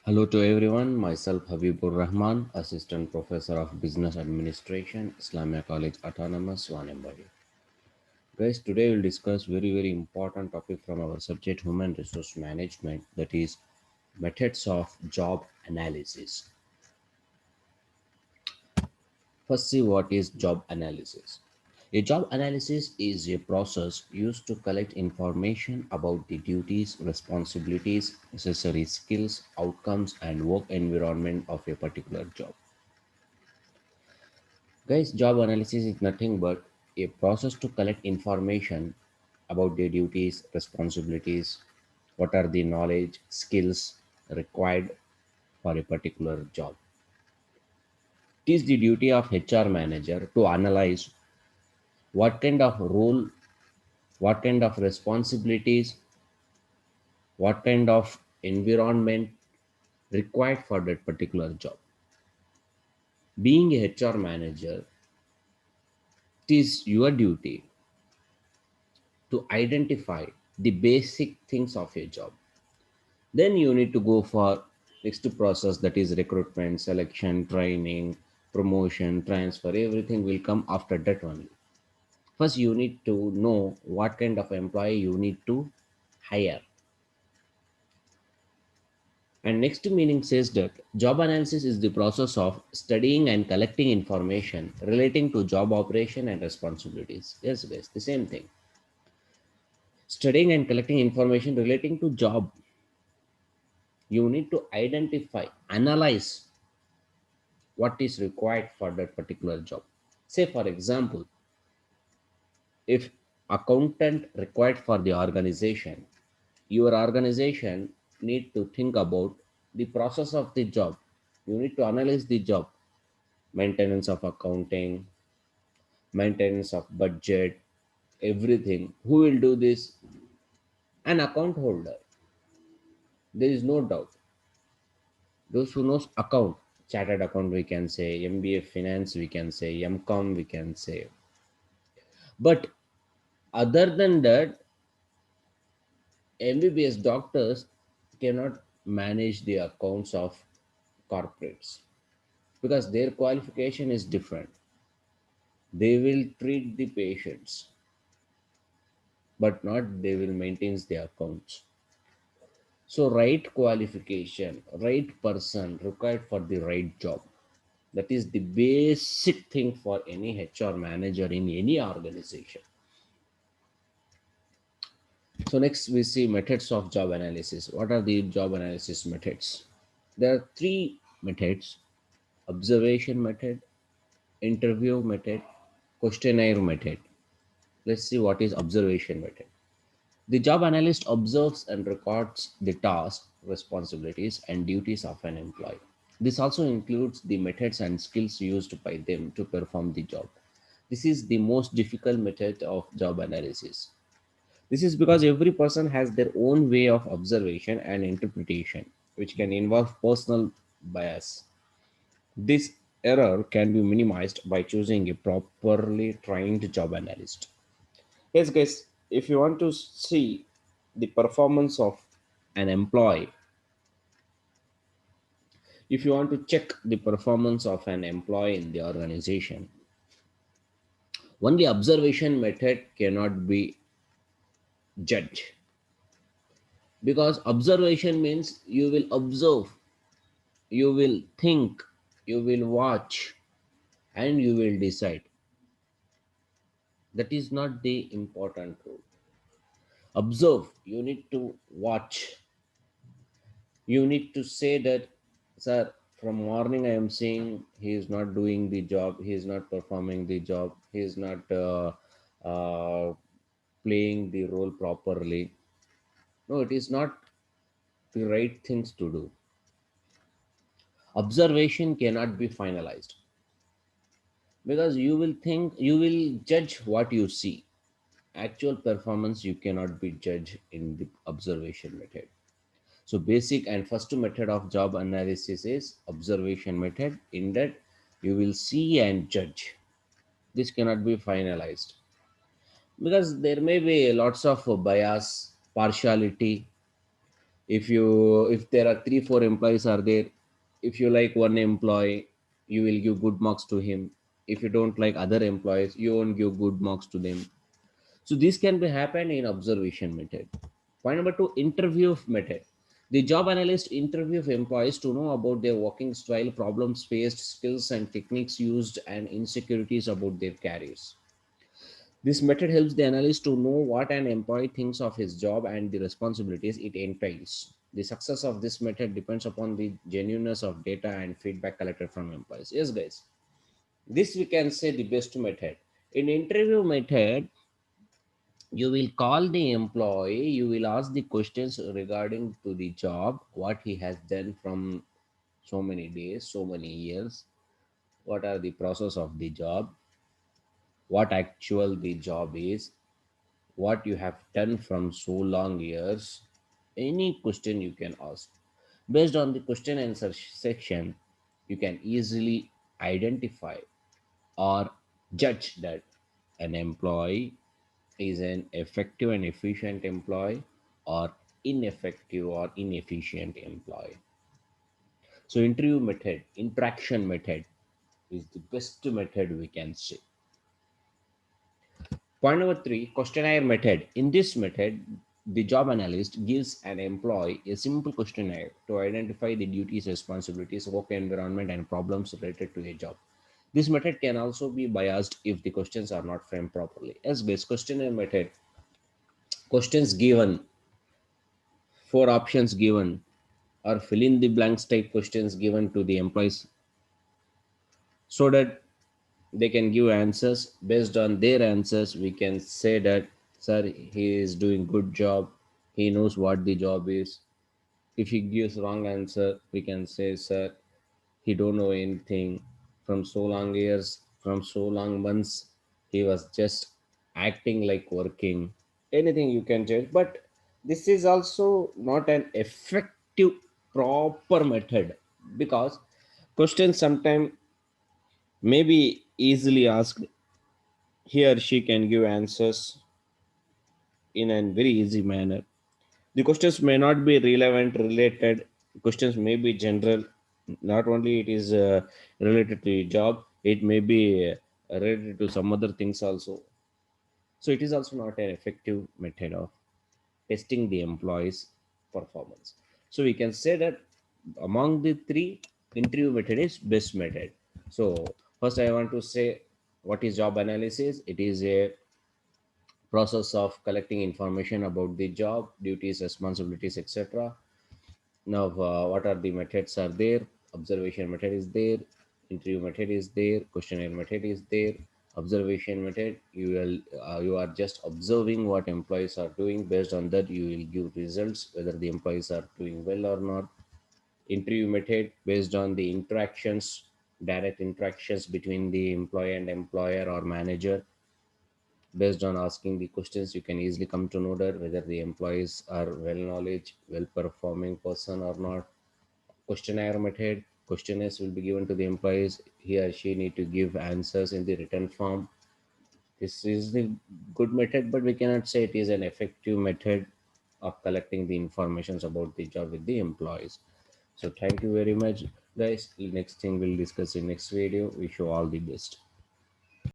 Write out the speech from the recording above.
Hello to everyone. Myself Habibur Rahman, Assistant Professor of Business Administration, Islamia College Autonomous, Wanembadi. Guys, today we'll discuss very important topic from our subject Human Resource Management, that is methods of job analysis. First, see what is job analysis. A job analysis is a process used to collect information about the duties, responsibilities, necessary skills, outcomes, and work environment of a particular job. Guys, job analysis is nothing but a process to collect information about their duties, responsibilities, what are the knowledge, skills required for a particular job. It is the duty of HR manager to analyze what kind of role, what kind of responsibilities, what kind of environment required for that particular job. Being a HR manager, it is your duty to identify the basic things of a job. Then you need to go for next process, that is recruitment, selection, training, promotion, transfer. Everything will come after that only. First, you need to know what kind of employee you need to hire. And next meaning says that job analysis is the process of studying and collecting information relating to job operation and responsibilities. Yes, guys, the same thing. Studying and collecting information relating to job, you need to identify, analyze what is required for that particular job. Say, for example, if accountant required for the organization, your organization need to think about the process of the job. You need to analyze the job, maintenance of accounting, maintenance of budget, everything. Who will do this? An account holder. There is no doubt. Those who knows account, chartered account we can say, MBA finance we can say, MCOM we can say. But other than that, MBBS doctors cannot manage the accounts of corporates because their qualification is different. They will treat the patients, but not they will maintain the accounts. So, right qualification, right person required for the right job. That is the basic thing for any HR manager in any organization. So next we see methods of job analysis. What are the job analysis methods? There are three methods: observation method, interview method, questionnaire method. Let's see what is observation method. The job analyst observes and records the tasks, responsibilities, and duties of an employee. This also includes the methods and skills used by them to perform the job. This is the most difficult method of job analysis. This is because every person has their own way of observation and interpretation, which can involve personal bias. This error can be minimized by choosing a properly trained job analyst. Yes, guys, if you want to see the performance of an employee, if you want to check the performance of an employee in the organization, only observation method cannot be judged, because observation means you will observe, you will think, you will watch, and you will decide. That is not the important rule. Observe, you need to watch. You need to say that, sir, from morning I am seeing he is not doing the job, he is not performing the job, he is not uh, playing the role properly. No, it is not the right things to do. Observation cannot be finalized because you will think, you will judge what you see. Actual performance you cannot be judged in the observation method. So basic and first method of job analysis is observation method. In that you will see and judge. This cannot be finalized because there may be lots of bias, partiality. If there are 3 4 employees are there, if you like one employee, you will give good marks to him. If you don't like other employees, you won't give good marks to them. So this can be happen in observation method. Point number two, interview method. The job analyst interview of employees to know about their working style, problems faced, skills and techniques used, and insecurities about their careers. This method helps the analyst to know what an employee thinks of his job and the responsibilities it entails. The success of this method depends upon the genuineness of data and feedback collected from employees. Yes, guys. This we can say the best method. In interview method, you will call the employee, you will ask the questions regarding to the job, what he has done from so many days, so many years, what are the process of the job, what actual the job is, what you have done from so long years. Any question you can ask. Based on the question answer section, you can easily identify or judge that an employee is an effective and efficient employee or ineffective or inefficient employee. So interview method, interaction method is the best method we can say. Point number three, questionnaire method. In this method, the job analyst gives an employee a simple questionnaire to identify the duties, responsibilities, work environment, and problems related to a job. This method can also be biased if the questions are not framed properly. As base questionnaire method, questions given, 4 options given, or fill in the blanks type questions given to the employees so that they can give answers. Based on their answers, we can say that, sir, he is doing good job, he knows what the job is. If he gives wrong answer, we can say, sir, he don't know anything. From so long years, from so long months, he was just acting like working. Anything you can judge, but this is also not an effective proper method, because questions sometimes may be easily asked. He or she can give answers in a very easy manner. The questions may not be relevant, related. Questions may be general. Not only it is related to a job, it may be related to some other things also. So it is also not an effective method of testing the employees' performance. So we can say that among the three, interview method is best method. So first I want to say, what is job analysis? It is a process of collecting information about the job, duties, responsibilities, etc. Now, what are the methods are there? Observation method is there, interview method is there, questionnaire method is there. Observation method, you are just observing what employees are doing. Based on that, you will give results whether the employees are doing well or not. Interview method, based on the interactions, direct interactions between the employee and employer or manager. Based on asking the questions, you can easily come to know that whether the employees are well knowledge, well performing person or not. Questionnaire method, questionnaires will be given to the employees. He or she need to give answers in the written form. This is the good method, but we cannot say it is an effective method of collecting the informations about the job with the employees. So thank you very much, guys. Next thing we'll discuss in next video. Wish you all the best.